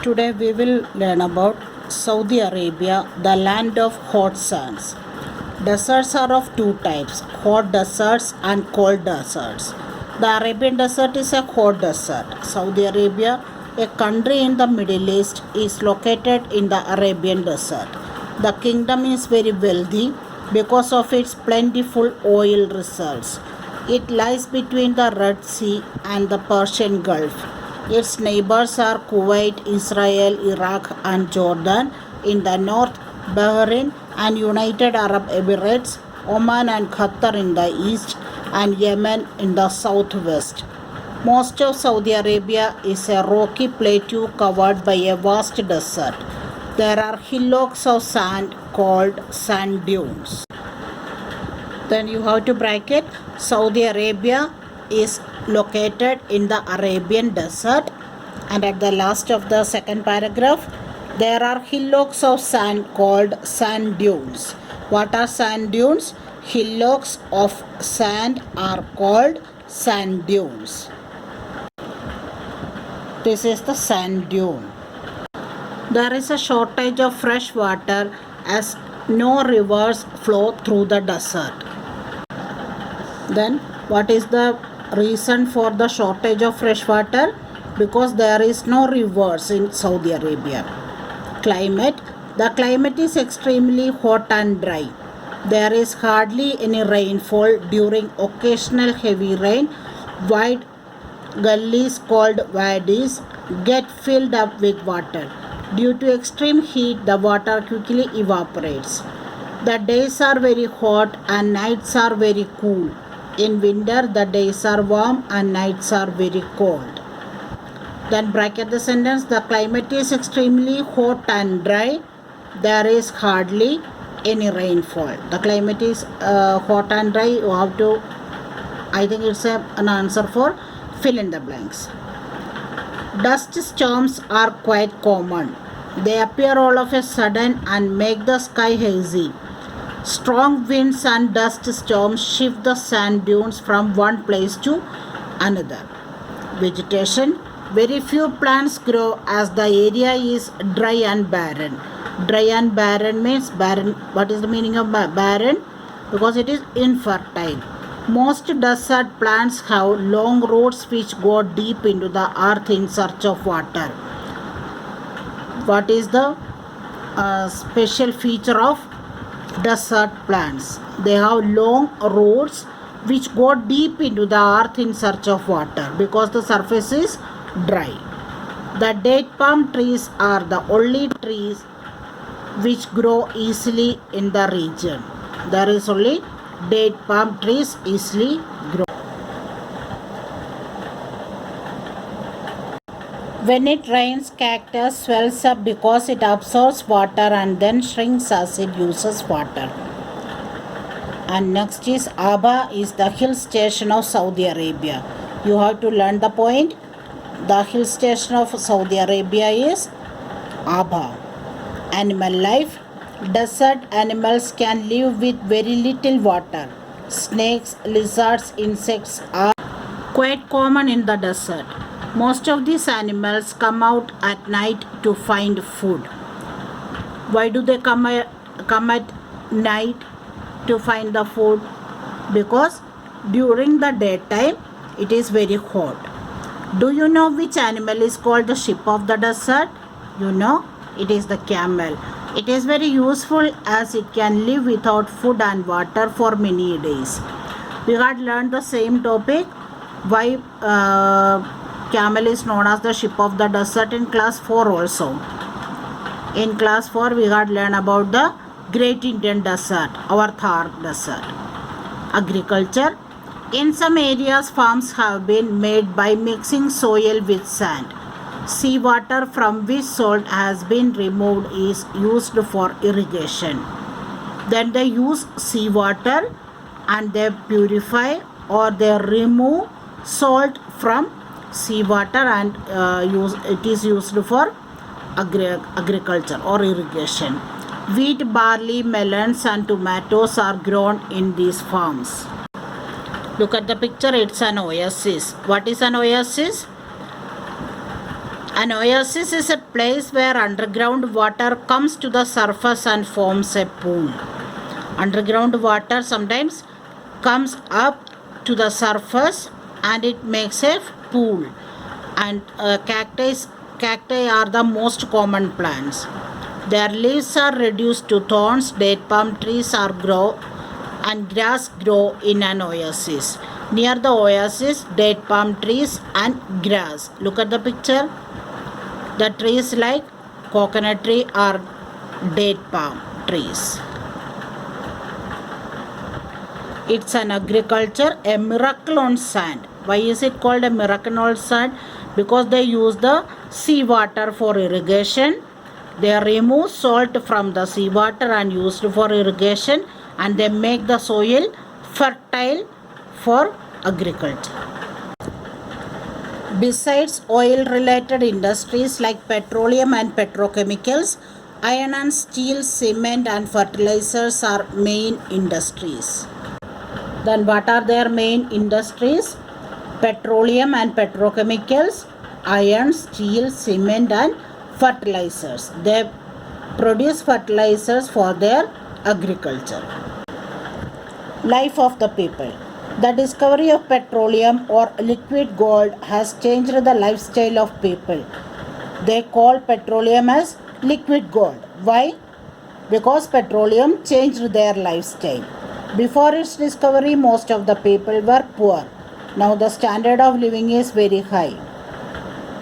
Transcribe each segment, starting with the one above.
Today we will learn about Saudi Arabia, the land of hot sands. Deserts are of two types, hot deserts and cold deserts. The Arabian desert is a hot desert. Saudi Arabia, a country in the Middle East, is located in the Arabian desert. The kingdom is very wealthy because of its plentiful oil reserves. It lies between the Red Sea and the Persian Gulf. Its neighbors are Kuwait, Israel, Iraq, and Jordan in the north, Bahrain and United Arab Emirates, Oman and Qatar in the east, and Yemen in the southwest. Most of Saudi Arabia is a rocky plateau covered by a vast desert. There are hillocks of sand called sand dunes. Then you have to bracket Saudi Arabia is located in the Arabian desert, and at the last of the second paragraph there are hillocks of sand called sand dunes. What are sand dunes? Hillocks of sand are called sand dunes. This is the sand dune. There is a shortage of fresh water as no rivers flow through the desert. Then what is the reason for the shortage of fresh water? Because there is no rivers in Saudi Arabia. Climate. The climate is extremely hot and dry. There is hardly any rainfall. During occasional heavy rain, wide gullies called wadis get filled up with water. Due to extreme heat, the water quickly evaporates. The days are very hot and nights are very cool. In winter, the days are warm and nights are very cold. Then bracket the sentence. The climate is extremely hot and dry. There is hardly any rainfall. The climate is hot and dry. You have to, I think it's an answer for fill in the blanks. Dust storms are quite common. They appear all of a sudden and make the sky hazy. Strong winds and dust storms shift the sand dunes from one place to another. Vegetation. Very few plants grow as the area is dry and barren. Dry and barren means barren. What is the meaning of barren? Because it is infertile. Most desert plants have long roots which go deep into the earth in search of water. What is the special feature of desert plants? They have long roots which go deep into the earth in search of water because the surface is dry. The date palm trees are the only trees which grow easily in the region. There is only date palm trees easily grow. When it rains, cactus swells up because it absorbs water and then shrinks as it uses water. And next is Aba is the hill station of Saudi Arabia. You have to learn the point. The hill station of Saudi Arabia is Aba. Animal life. Desert animals can live with very little water. Snakes, lizards, insects are quite common in the desert. Most of these animals come out at night to find food. Why do they come at night to find the food? Because during the daytime it is very hot. Do you know which animal is called the sheep of the desert? You know, it is the camel. It is very useful as it can live without food and water for many days. We had learned the same topic, why camel is known as the sheep of the desert, in class 4 also. In class 4 we had learned about the Great Indian Desert, our Thar Desert. Agriculture. In some areas farms have been made by mixing soil with sand. Seawater from which salt has been removed is used for irrigation. Then they use seawater and they purify or they remove salt from seawater and it is used for agriculture or irrigation. Wheat, barley, melons and tomatoes are grown in these farms. Look at the picture, it's an oasis. What is an oasis? An oasis is a place where underground water comes to the surface and forms a pool. Underground water sometimes comes up to the surface and it makes a pool. And cacti are the most common plants. Their leaves are reduced to thorns. Date palm trees are grow and grass grow in an oasis. Near the oasis, date palm trees and grass. Look at the picture. The trees like coconut tree or date palm trees. It's an agriculture, a miracle on sand. Why is it called a miracle on sand? Because they use the seawater for irrigation. They remove salt from the seawater and used for irrigation, and they make the soil fertile for agriculture. Besides oil-related industries like petroleum and petrochemicals, iron and steel, cement and fertilizers are main industries. Then what are their main industries? Petroleum and petrochemicals, iron, steel, cement and fertilizers. They produce fertilizers for their agriculture. Life of the people. The discovery of petroleum or liquid gold has changed the lifestyle of people. They call petroleum as liquid gold. Why? Because petroleum changed their lifestyle. Before its discovery, most of the people were poor. Now the standard of living is very high.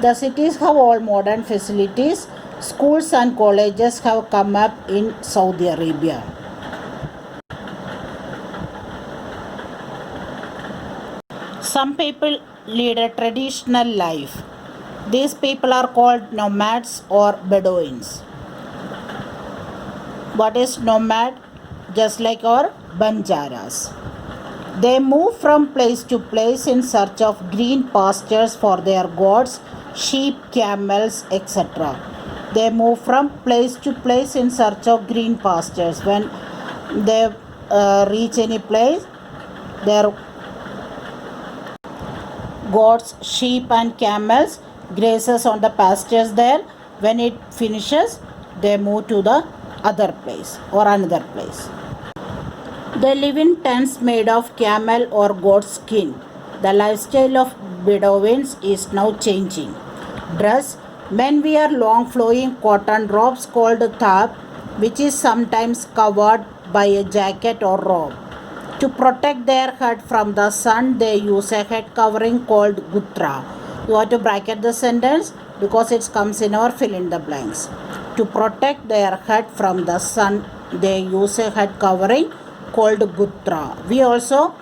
The cities have all modern facilities. Schools and colleges have come up in Saudi Arabia. Some people lead a traditional life. These people are called nomads or Bedouins. What is nomad? Just like our Banjaras. They move from place to place in search of green pastures for their goats, sheep, camels, etc. They move from place to place in search of green pastures. When they reach any place, their goats, sheep and camels grazes on the pastures there. When it finishes, they move to the other place or another place. They live in tents made of camel or goat skin. The lifestyle of Bedouins is now changing. Dress. Men wear long flowing cotton robes called thab, which is sometimes covered by a jacket or robe. To protect their head from the sun, they use a head covering called gutra. You have to bracket the sentence because it comes in our fill in the blanks. To protect their head from the sun, they use a head covering called gutra. We also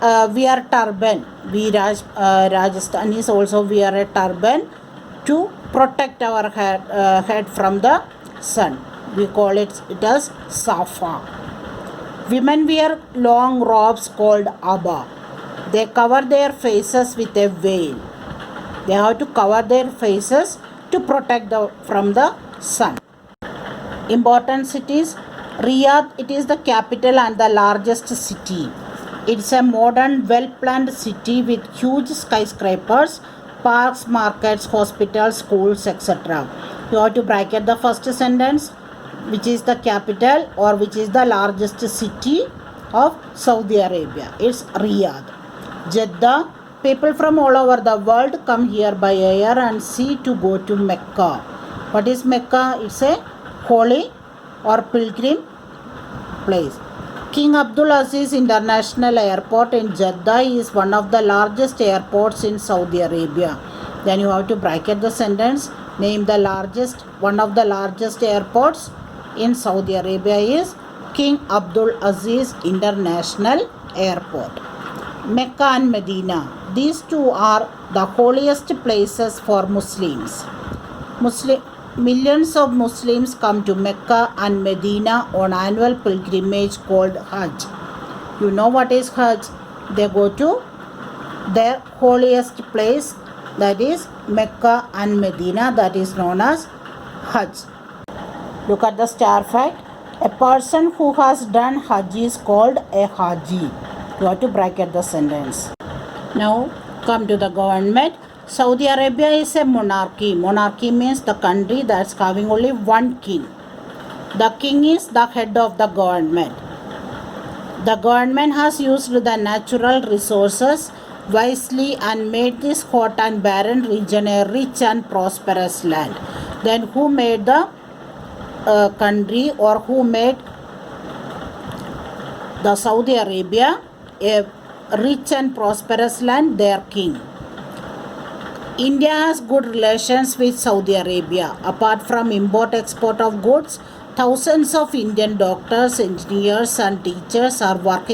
wear turban. We Rajasthanis also wear a turban to protect our head from the sun. We call it as safa. Women wear long robes called abba. They cover their faces with a veil. They have to cover their faces to protect from the sun. Important cities. Riyadh, it is the capital and the largest city. It's a modern, well-planned city with huge skyscrapers, parks, markets, hospitals, schools, etc. You have to bracket the first sentence, which is the capital or which is the largest city of Saudi Arabia. It's Riyadh. Jeddah, people from all over the world come here by air and sea to go to Mecca. What is Mecca? It's a holy or pilgrim place. King Abdul Aziz International Airport in Jeddah is one of the largest airports in Saudi Arabia. Then you have to bracket the sentence. Name the one of the largest airports in Saudi Arabia is King Abdul Aziz International Airport. Mecca and Medina. These two are the holiest places for Muslims. Millions of Muslims come to Mecca and Medina on annual pilgrimage called Hajj. You know what is Hajj? They go to their holiest place, that is Mecca and Medina, that is known as Hajj. Look at the star fact. A person who has done Hajj is called a Haji. You have to bracket the sentence. Now come to the government. Saudi Arabia is a monarchy. Monarchy means the country that's having only one king. The king is the head of the government. The government has used the natural resources wisely and made this hot and barren region a rich and prosperous land. Then who made the country, or who made the Saudi Arabia a rich and prosperous land? Their king. India has good relations with Saudi Arabia. Apart from import-export of goods, thousands of Indian doctors, engineers and teachers are working